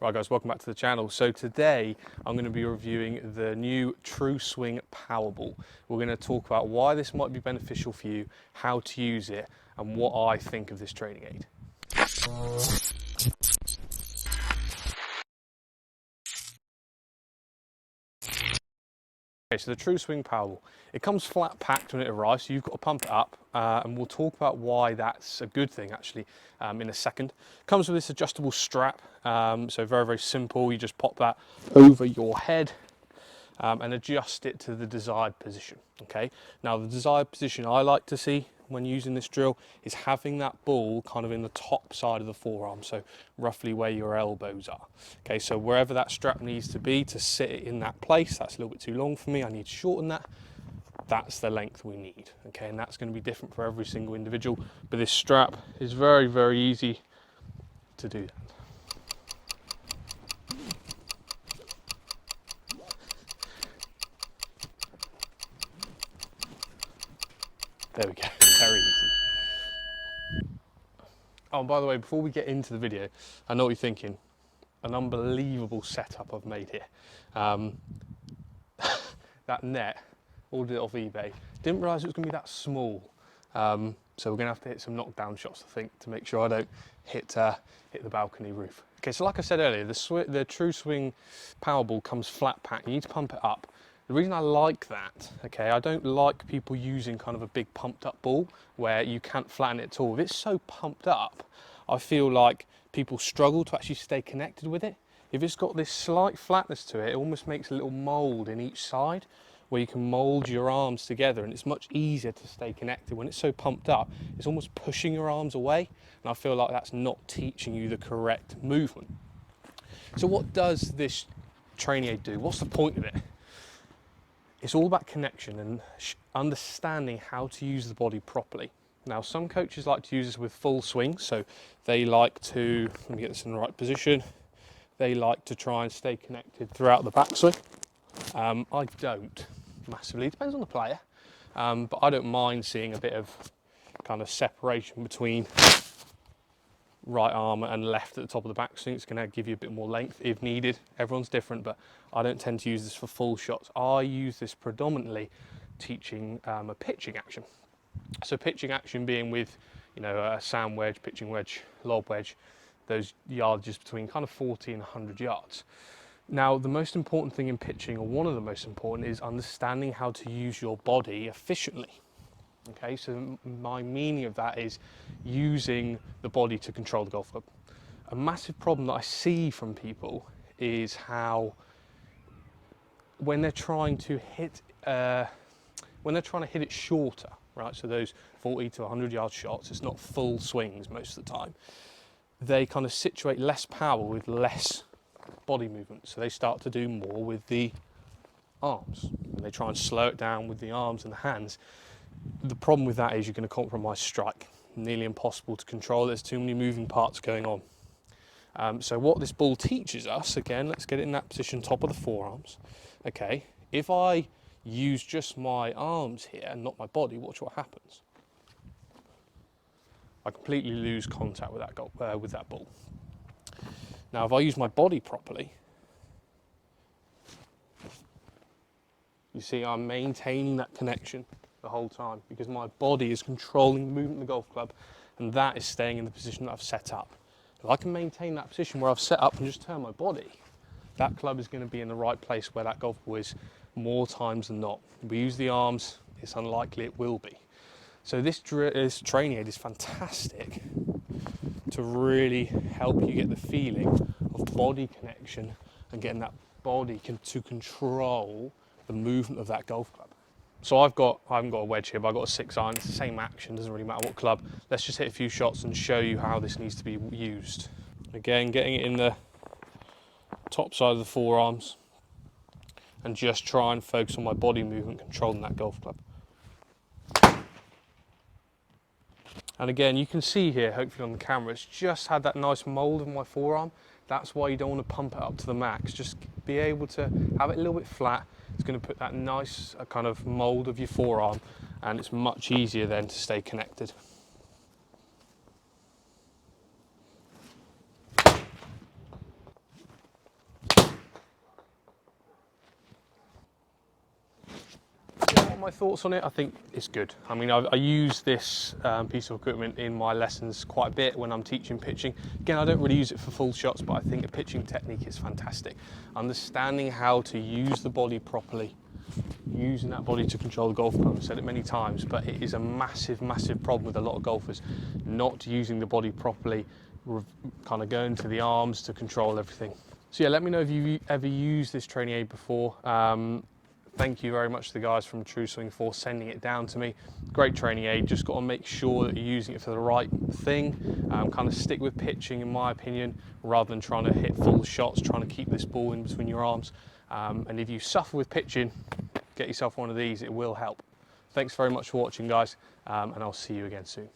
Right guys, welcome back to the channel. So today I'm going to be reviewing the new TruSwing Powerball. We're going to talk about why this might be beneficial for you, how to use it, and what I think of this training aid. Okay, so the TruSwing Powerball, it comes flat packed when it arrives, so you've got to pump it up, and we'll talk about why that's a good thing actually in a second. Comes with this adjustable strap, so very, very simple. You just pop that over your head and adjust it to the desired position. Okay, now the desired position I like to see when using this drill is having that ball kind of in the top side of the forearm, so roughly where your elbows are. Okay, so wherever that strap needs to be to sit it in that place, that's a little bit too long for me, I need to shorten that. That's the length we need. Okay, and that's going to be different for every single individual, but this strap is very, very easy to do that. There we go, very easy. Oh, and by the way, before we get into the video, I know what you're thinking. An unbelievable setup I've made here. That net, ordered it off eBay. Didn't realise it was going to be that small. So we're going to have to hit some knockdown shots, I think, to make sure I don't hit the balcony roof. Okay, so like I said earlier, the TruSwing Powerball comes flat pack. You need to pump it up. The reason I like that, okay, I don't like people using kind of a big pumped up ball where you can't flatten it at all. If it's so pumped up, I feel like people struggle to actually stay connected with it. If it's got this slight flatness to it, it almost makes a little mold in each side where you can mold your arms together, and it's much easier to stay connected. When it's so pumped up, it's almost pushing your arms away, and I feel like that's not teaching you the correct movement. So what does this training aid do? What's the point of it? It's all about connection and understanding how to use the body properly. Now, some coaches like to use this with full swing, so they like to, let me get this in the right position, they like to try and stay connected throughout the backswing. I don't massively, it depends on the player, but I don't mind seeing a bit of kind of separation between right arm and left at the top of the backswing. It's going to give you a bit more length if needed. Everyone's different, but I don't tend to use this for full shots. I use this predominantly teaching a pitching action. So pitching action being with, you know, a sand wedge, pitching wedge, lob wedge, those yardages between kind of 40 and 100 yards. Now, the most important thing in pitching, or one of the most important, is understanding how to use your body efficiently. Okay, so my meaning of that is using the body to control the golf club. A massive problem that I see from people is how when they're trying to hit it shorter, right? So those 40 to 100 yard shots, it's not full swings most of the time. They kind of situate less power with less body movement. So they start to do more with the arms, and they try and slow it down with the arms and the hands. The problem with that is you're going to compromise strike. Nearly impossible to control. There's too many moving parts going on. So what this ball teaches us, again, let's get it in that position, top of the forearms. Okay, if I use just my arms here and not my body, watch what happens. I completely lose contact with that ball. Now, if I use my body properly, you see I'm maintaining that connection the whole time because my body is controlling the movement of the golf club, and that is staying in the position that I've set up. If I can maintain that position where I've set up and just turn my body, that club is going to be in the right place where that golf ball is more times than not. If we use the arms, it's unlikely it will be. So this training aid is fantastic to really help you get the feeling of body connection and getting that body to control the movement of that golf club. So I haven't got a wedge here, but I've got a 6-iron. It's the same action, doesn't really matter what club. Let's just hit a few shots and show you how this needs to be used. Again, getting it in the top side of the forearms and just try and focus on my body movement, controlling that golf club. And again, you can see here, hopefully on the camera, it's just had that nice mold of my forearm. That's why you don't want to pump it up to the max. Just be able to have it a little bit flat. It's going to put that nice kind of mold of your forearm, and it's much easier then to stay connected. My thoughts on it, I think it's good. I mean, I use this piece of equipment in my lessons quite a bit when I'm teaching pitching. Again, I don't really use it for full shots, but I think a pitching technique is fantastic. Understanding how to use the body properly, using that body to control the golf club. I've said it many times, but it is a massive, massive problem with a lot of golfers, not using the body properly, kind of going to the arms to control everything. So yeah, let me know if you've ever used this training aid before. Thank you very much to the guys from TruSwing for sending it down to me. Great training aid, just got to make sure that you're using it for the right thing. Kind of stick with pitching, in my opinion, rather than trying to hit full shots, trying to keep this ball in between your arms. And if you suffer with pitching, get yourself one of these, it will help. Thanks very much for watching, guys, and I'll see you again soon.